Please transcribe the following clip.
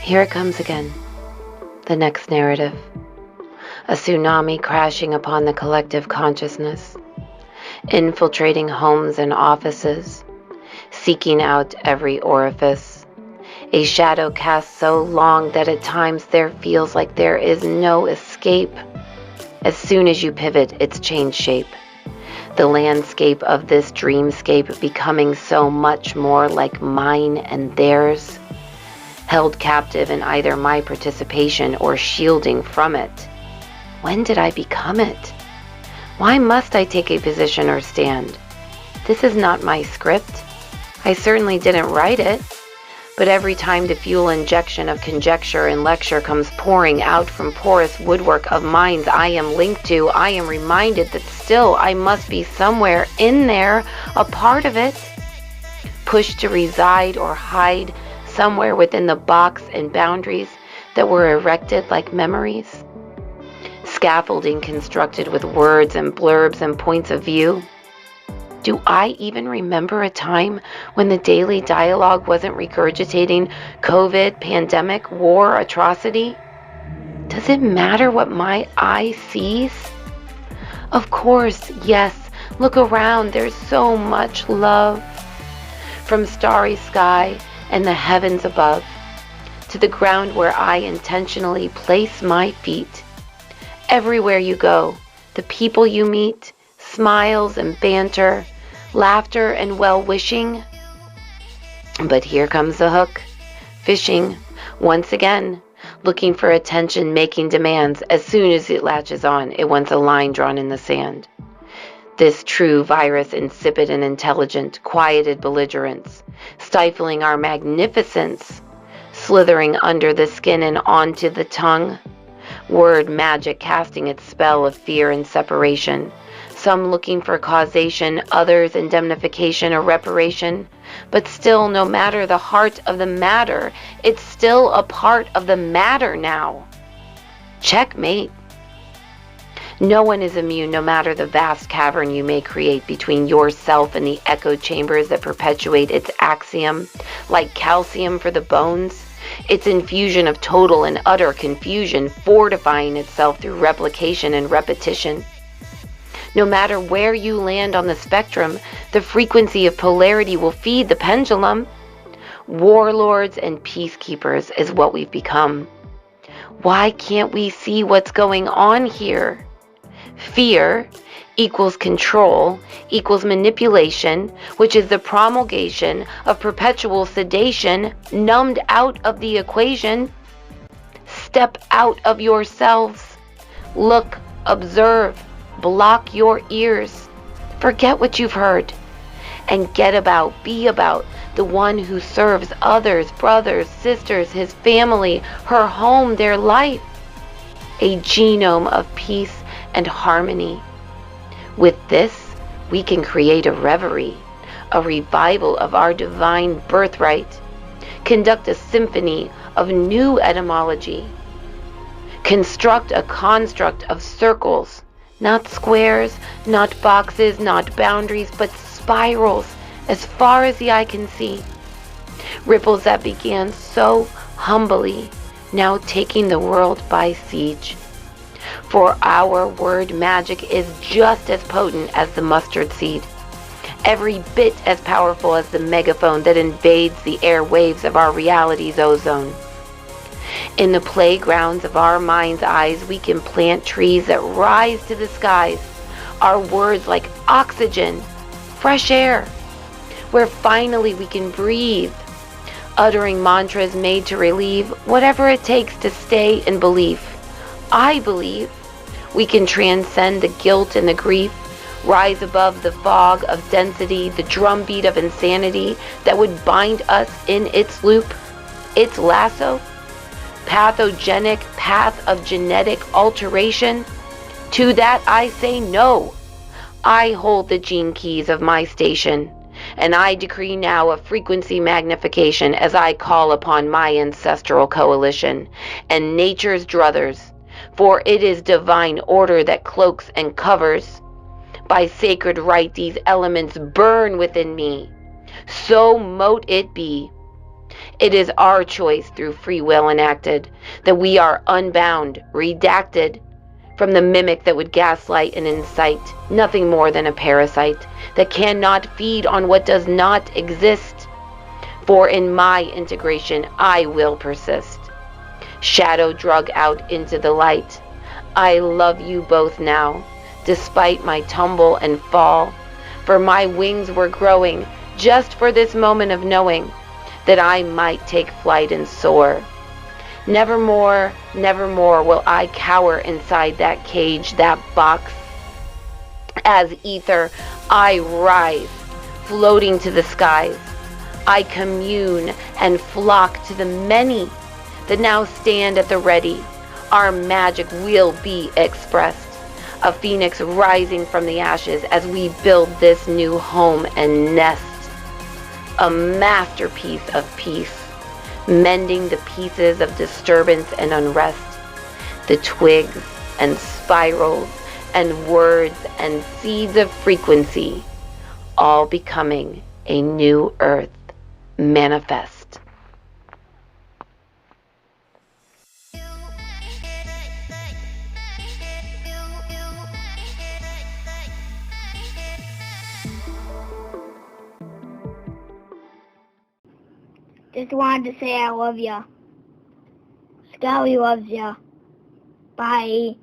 Here it comes again, the next narrative. A tsunami crashing upon the collective consciousness, infiltrating homes and offices, seeking out every orifice. A shadow cast so long that at times there feels like there is no escape. As soon as you pivot, it's changed shape. The landscape of this dreamscape becoming so much more like mine and theirs, held captive in either my participation or shielding from it. When did I become it? Why must I take a position or stand? This is not my script. I certainly didn't write it. But every time the fuel injection of conjecture and lecture comes pouring out from porous woodwork of minds I am linked to, I am reminded that still I must be somewhere in there, a part of it, pushed to reside or hide somewhere within the box and boundaries that were erected like memories. Scaffolding constructed with words and blurbs and points of view. Do I even remember a time when the daily dialogue wasn't regurgitating COVID, pandemic, war, atrocity? Does it matter what my eye sees? Of course, yes. Look around. There's so much love. From starry sky and the heavens above to the ground where I intentionally place my feet. Everywhere you go, the people you meet, smiles and banter, laughter and well-wishing. But here comes the hook, fishing, once again, looking for attention, making demands. As soon as it latches on, it wants a line drawn in the sand. This true virus, insipid and intelligent, quieted belligerence, stifling our magnificence, slithering under the skin and onto the tongue. Word magic casting its spell of fear and separation. Some looking for causation, others indemnification or reparation. But still, no matter the heart of the matter, it's still a part of the matter now. Checkmate. No one is immune, no matter the vast cavern you may create between yourself and the echo chambers that perpetuate its axiom, like calcium for the bones. Its infusion of total and utter confusion, fortifying itself through replication and repetition. No matter where you land on the spectrum, the frequency of polarity will feed the pendulum. Warlords and peacekeepers is what we've become. Why can't we see what's going on here? Fear equals control equals manipulation, which is the promulgation of perpetual sedation, numbed out of the equation. Step out of yourselves. Look, observe, block your ears. Forget what you've heard and be about the one who serves others, brothers, sisters, his family, her home, their life. A genome of peace and harmony. With this, we can create a reverie, a revival of our divine birthright, conduct a symphony of new etymology, construct a construct of circles, not squares, not boxes, not boundaries, but spirals as far as the eye can see. Ripples that began so humbly, now taking the world by siege. For our word magic is just as potent as the mustard seed, every bit as powerful as the megaphone that invades the airwaves of our reality's ozone. In the playgrounds of our mind's eyes, we can plant trees that rise to the skies, our words like oxygen, fresh air, where finally we can breathe, uttering mantras made to relieve whatever it takes to stay in belief. I believe we can transcend the guilt and the grief, rise above the fog of density, the drumbeat of insanity that would bind us in its loop, its lasso, pathogenic path of genetic alteration. To that I say no. I hold the gene keys of my station, and I decree now a frequency magnification as I call upon my ancestral coalition and nature's druthers. For it is divine order that cloaks and covers. By sacred right these elements burn within me. So mote it be. It is our choice through free will enacted that we are unbound, redacted from the mimic that would gaslight and incite, nothing more than a parasite that cannot feed on what does not exist. For in my integration, I will persist. Shadow drug out into the light. I love you both now, despite my tumble and fall, for my wings were growing just for this moment of knowing that I might take flight and soar. Nevermore, nevermore will I cower inside that cage, that box. As ether, I rise, floating to the skies. I commune and flock to the many that now stand at the ready. Our magic will be expressed. A phoenix rising from the ashes as we build this new home and nest. A masterpiece of peace, mending the pieces of disturbance and unrest, the twigs and spirals and words and seeds of frequency, all becoming a new earth manifest. Just wanted to say I love ya. Scully loves ya. Bye.